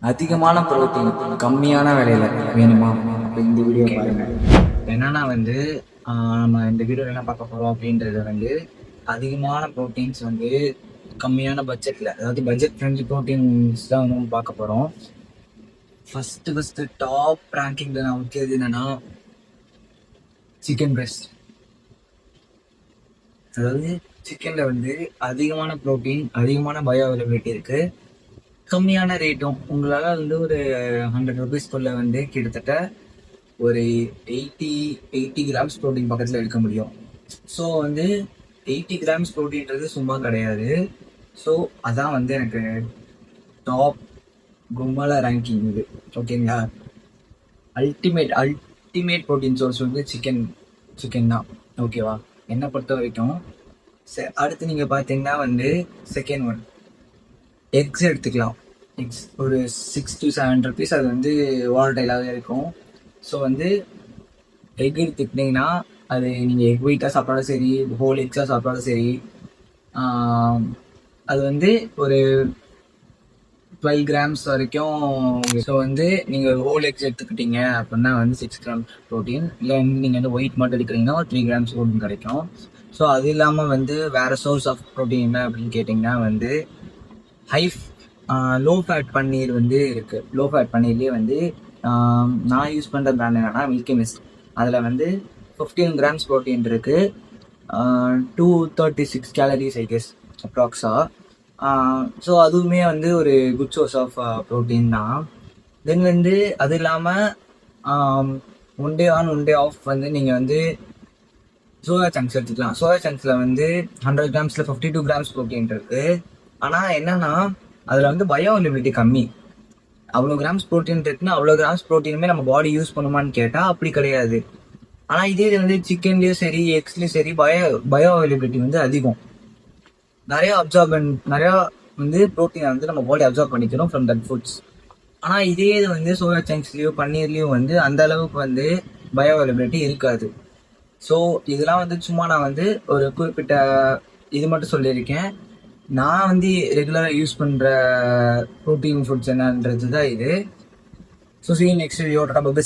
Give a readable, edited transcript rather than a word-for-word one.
அதிகமான புரோட்டீன் கம்மியான விலையில வேணுமா? அப்போ இந்த வீடியோ பாருங்க. என்னன்னா வந்து நம்ம இந்த வீடியோவில் என்ன பார்க்க போகிறோம் அப்படின்றது வந்து அதிகமான ப்ரோட்டீன்ஸ் வந்து கம்மியான பட்ஜெட்டில், அதாவது பட்ஜெட் ஃப்ரெண்ட்லி ப்ரோட்டீன்ஸ் தான் வந்து நம்ம பார்க்க போகிறோம். ஃபஸ்ட்டு டாப் ரேங்கிங்கில் நான் வைக்கிறது என்னென்னா சிக்கன் பிரெஸ்ட். அதாவது சிக்கனில் வந்து அதிகமான ப்ரோட்டீன், அதிகமான பயோ அவைலபிலிட்டி இருக்குது, கம்மியான ரேட்டும். உங்களால் வந்து ஒரு 100 ருபீஸ்க்குள்ளே வந்து கிட்டத்தட்ட ஒரு 80 கிராம்ஸ் ப்ரோட்டீன் பக்கத்தில் எடுக்க முடியும். ஸோ வந்து 80 கிராம்ஸ் ப்ரோட்டீன்றது சும்மா கிடையாது. ஸோ அதான் வந்து எனக்கு டாப் கும்பல ரேங்கிங் இது. ஓகேங்களா? அல்டிமேட் ப்ரோட்டீன் சோர்ஸ் வந்து சிக்கன் தான். ஓகேவா? என்னை பொறுத்த வரைக்கும். அடுத்து நீங்கள் பார்த்தீங்கன்னா வந்து செகண்ட் ஒன் எக்ஸ் எடுத்துக்கலாம். எக்ஸ் ஒரு 6 to 7 ருபீஸ், அது வந்து வாலடைலாகவே இருக்கும். ஸோ வந்து எக் எடுத்துக்கிட்டிங்கன்னா அது நீங்கள் எக் ஒயிட்டாக சாப்பிட்டாலும் சரி, ஹோல் எக்ஸாக சாப்பிட்டாலும் சரி, அது வந்து ஒரு 12 கிராம்ஸ் வரைக்கும். ஸோ வந்து நீங்கள் ஹோல் எக்ஸ் எடுத்துக்கிட்டீங்க அப்படின்னா வந்து 6 கிராம் ப்ரோட்டீன், இல்லை வந்து நீங்கள் வந்து ஒயிட் மட்டும் எடுக்கிறீங்கன்னா 3 கிராம்ஸ் ப்ரோட்டீன் கிடைக்கும். ஸோ அது இல்லாமல் வந்து வேறு சோர்ஸ் ஆஃப் ப்ரோட்டீன் என்ன அப்படின்னு கேட்டிங்கன்னா வந்து லோ ஃபேட் பன்னீர் வந்து இருக்குது. லோ ஃபேட் பன்னீர்லேயே வந்து நான் யூஸ் பண்ணுற பிராண்ட் என்னென்னா மில்கி மிஸ்ட். அதில் வந்து 15 கிராம்ஸ் ப்ரோட்டீன் இருக்குது, 236 கேலரிஸ் ஐ கெஸ் அப்ராக்ஸாக. ஸோ அதுவுமே வந்து ஒரு குட் சோர்ஸ் ஆஃப் ப்ரோட்டீன் தான். தென் வந்து அது இல்லாமல் one day on one day off வந்து நீங்கள் வந்து சோயா சங்க்ஸ் எடுத்துக்கலாம். சோயா சங்க்ஸில் வந்து 100 கிராம்ஸில் 52 கிராம்ஸ் ப்ரோட்டீன் இருக்குது. ஆனால் என்னென்னா அதில் வந்து பயோ அவைலபிலிட்டி கம்மி. அவ்வளோ கிராம்ஸ் ப்ரோட்டீன் இருக்குன்னா அவ்வளோ கிராம்ஸ் ப்ரோட்டீனுமே நம்ம பாடி யூஸ் பண்ணுமான்னு கேட்டால் அப்படி கிடையாது. ஆனால் இதே இது வந்து சிக்கன்லேயும் சரி, எக்ஸ்லேயும் சரி பயோ அவைலபிலிட்டி வந்து அதிகம். நிறையா வந்து ப்ரோட்டீனை வந்து நம்ம பாடி அப்சார்ப் பண்ணிக்கிறோம் ஃப்ரம் தட் ஃபுட்ஸ். ஆனால் இதே இது வந்து சோயா சங்க்ஸ்லேயும் பன்னீர்லேயும் வந்து அந்த அளவுக்கு வந்து பயோ அவைலபிலிட்டி இருக்காது. ஸோ இதெல்லாம் வந்து சும்மா நான் வந்து ஒரு குறிப்பிட்ட இது மட்டும் சொல்லியிருக்கேன். நான் வந்து ரெகுலராக யூஸ் பண்ணுற ப்ரோட்டீன் ஃபுட்ஸ் என்னன்றது தான் இது. So see you next video. Tata by.